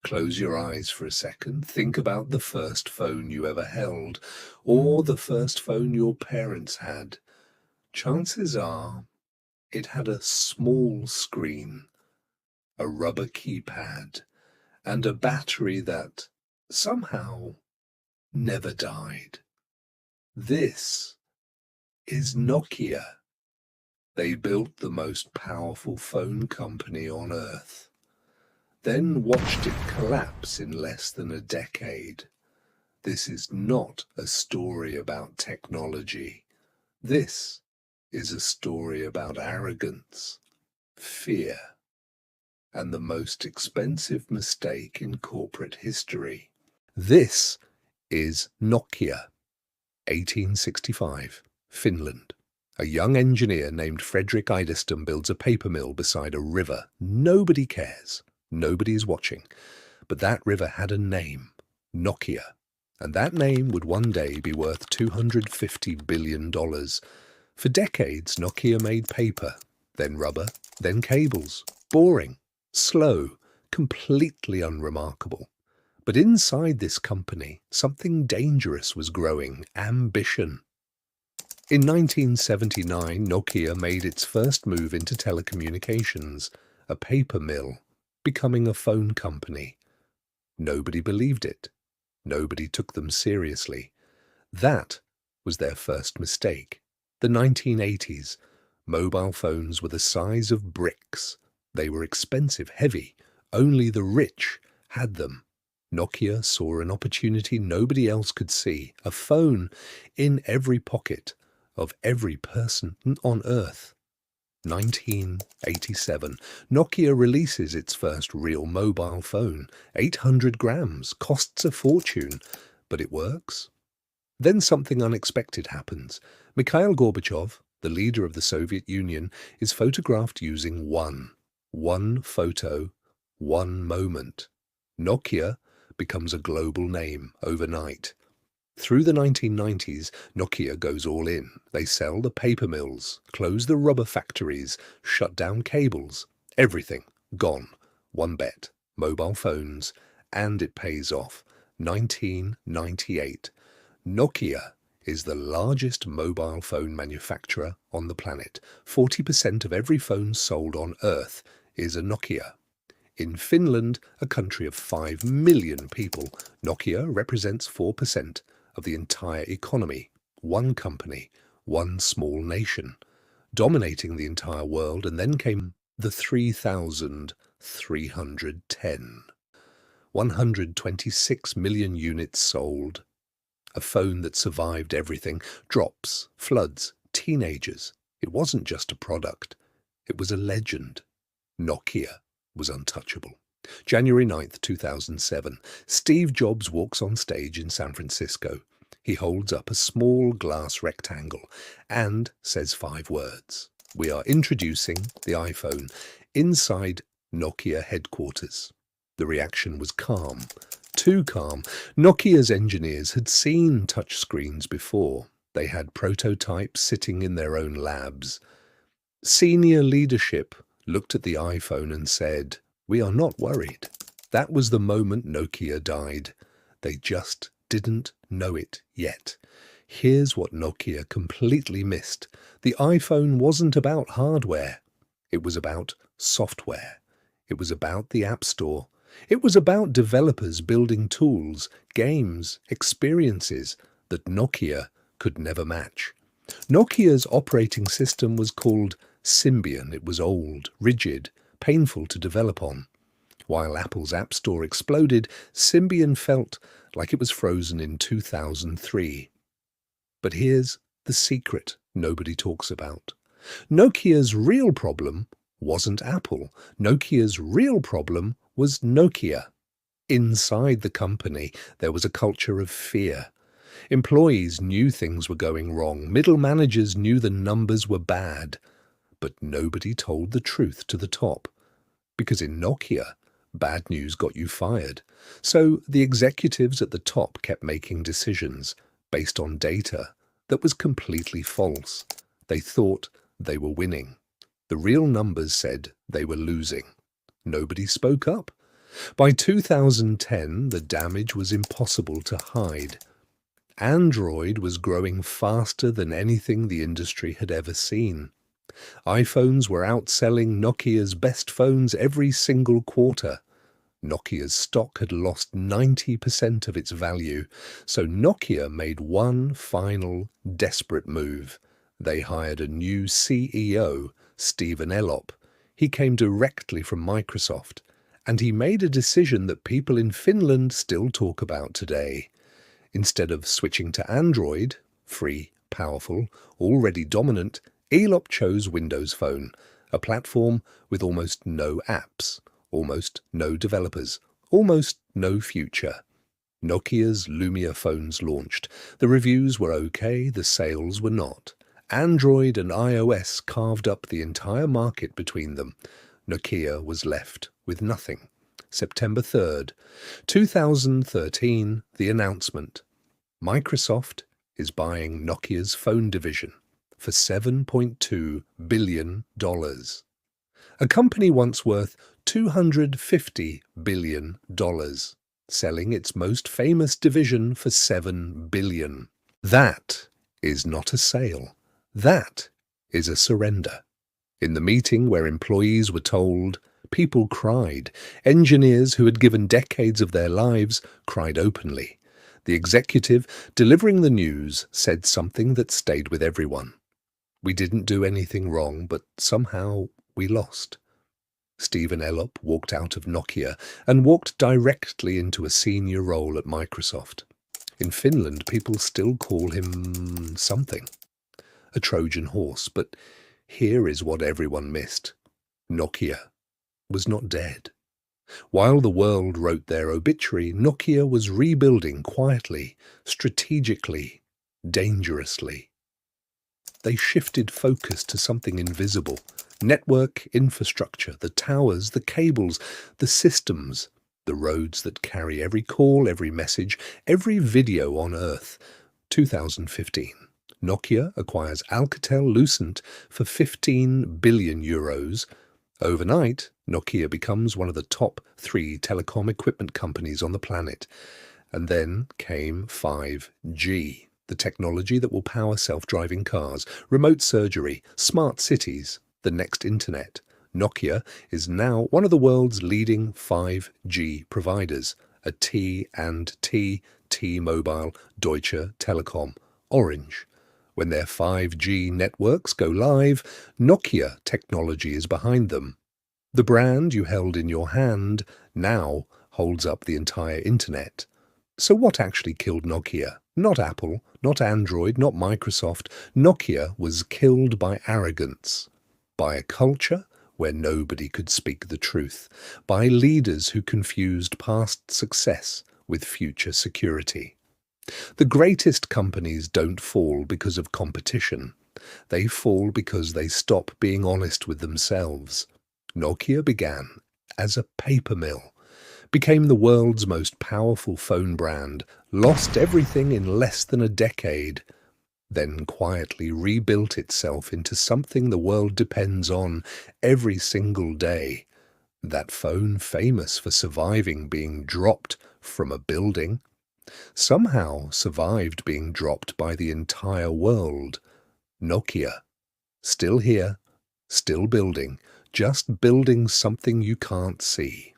Close your eyes for a second. Think about the first phone you ever held, or the first phone your parents had. Chances are it had a small screen, a rubber keypad, and a battery that somehow never died. This is Nokia. They built the most powerful phone company on Earth, then watched it collapse in less than a decade. This is not a story about technology. This is a story about arrogance, fear, and the most expensive mistake in corporate history. This is Nokia, 1865, Finland. A young engineer named Frederick Idestam builds a paper mill beside a river. Nobody cares. Nobody is watching. But that river had a name, Nokia. And that name would one day be worth $250 billion. For decades, Nokia made paper, then rubber, then cables. Boring, slow, completely unremarkable. But inside this company, something dangerous was growing: ambition. In 1979, Nokia made its first move into telecommunications, a paper mill, becoming a phone company. Nobody believed it. Nobody took them seriously. That was their first mistake. The 1980s. Mobile phones were the size of bricks. They were expensive, heavy. Only the rich had them. Nokia saw an opportunity nobody else could see, a phone in every pocket of every person on Earth. 1987. Nokia releases its first real mobile phone. 800 grams, costs a fortune, but it works. Then something unexpected happens. Mikhail Gorbachev, the leader of the Soviet Union, is photographed using one photo, one moment. Nokia becomes a global name overnight. Through the 1990s, Nokia goes all in. They sell the paper mills, close the rubber factories, shut down cables. Everything gone. One bet, mobile phones, and it pays off. 1998. Nokia is the largest mobile phone manufacturer on the planet. 40% of every phone sold on Earth is a Nokia. In Finland, a country of 5 million people, Nokia represents 4% of the entire economy. One company, one small nation, dominating the entire world. And then came the 3,310. 126 million units sold. A phone that survived everything: drops, floods, teenagers. It wasn't just a product. It was a legend. Nokia was untouchable. January 9th, 2007. Steve Jobs walks on stage in San Francisco. He holds up a small glass rectangle and says 5 words. We are introducing the iPhone inside Nokia headquarters. The reaction was calm. Too calm. Nokia's engineers had seen touchscreens before. They had prototypes sitting in their own labs. Senior leadership looked at the iPhone and said, "We are not worried." That was the moment Nokia died. They just didn't know it yet. Here's what Nokia completely missed. The iPhone wasn't about hardware. It was about software. It was about the App Store. It was about developers building tools, games, experiences that Nokia could never match. Nokia's operating system was called Symbian. It was old, rigid, painful to develop on. While Apple's App Store exploded, Symbian felt like it was frozen in 2003. But here's the secret nobody talks about. Nokia's real problem wasn't Apple. Nokia's real problem was Nokia. Inside the company, there was a culture of fear. Employees knew things were going wrong. Middle managers knew the numbers were bad. But nobody told the truth to the top. Because in Nokia, bad news got you fired. So the executives at the top kept making decisions based on data that was completely false. They thought they were winning. The real numbers said they were losing. Nobody spoke up. By 2010, the damage was impossible to hide. Android was growing faster than anything the industry had ever seen. iPhones were outselling Nokia's best phones every single quarter. Nokia's stock had lost 90% of its value, so Nokia made one final, desperate move. They hired a new CEO, Stephen Elop. He came directly from Microsoft, and he made a decision that people in Finland still talk about today. Instead of switching to Android, free, powerful, already dominant, Elop chose Windows Phone, a platform with almost no apps, almost no developers, almost no future. Nokia's Lumia phones launched. The reviews were okay, the sales were not. Android and iOS carved up the entire market between them. Nokia was left with nothing. September 3rd, 2013, the announcement. Microsoft is buying Nokia's phone division for $7.2 billion. A company once worth $250 billion, selling its most famous division for $7 billion. That is not a sale. That is a surrender. In the meeting where employees were told, people cried. Engineers who had given decades of their lives cried openly. The executive delivering the news said something that stayed with everyone. We didn't do anything wrong, but somehow we lost. Stephen Elop walked out of Nokia and walked directly into a senior role at Microsoft. In Finland, people still call him something. A Trojan horse, but here is what everyone missed. Nokia was not dead. While the world wrote their obituary, Nokia was rebuilding quietly, strategically, dangerously. They shifted focus to something invisible. Network infrastructure, the towers, the cables, the systems, the roads that carry every call, every message, every video on Earth. 2015. Nokia acquires Alcatel-Lucent for €15 billion. Overnight, Nokia becomes one of the top 3 telecom equipment companies on the planet. And then came 5G, the technology that will power self-driving cars, remote surgery, smart cities, the next internet. Nokia is now one of the world's leading 5G providers, a T&T, T-Mobile, Deutsche Telekom, Orange. When their 5G networks go live, Nokia technology is behind them. The brand you held in your hand now holds up the entire internet. So what actually killed Nokia? Not Apple, not Android, not Microsoft. Nokia was killed by arrogance, by a culture where nobody could speak the truth, by leaders who confused past success with future security. The greatest companies don't fall because of competition. They fall because they stop being honest with themselves. Nokia began as a paper mill, became the world's most powerful phone brand, lost everything in less than a decade, then quietly rebuilt itself into something the world depends on every single day. That phone famous for surviving being dropped from a building, somehow survived being dropped by the entire world. Nokia, still here, still building, just building something you can't see.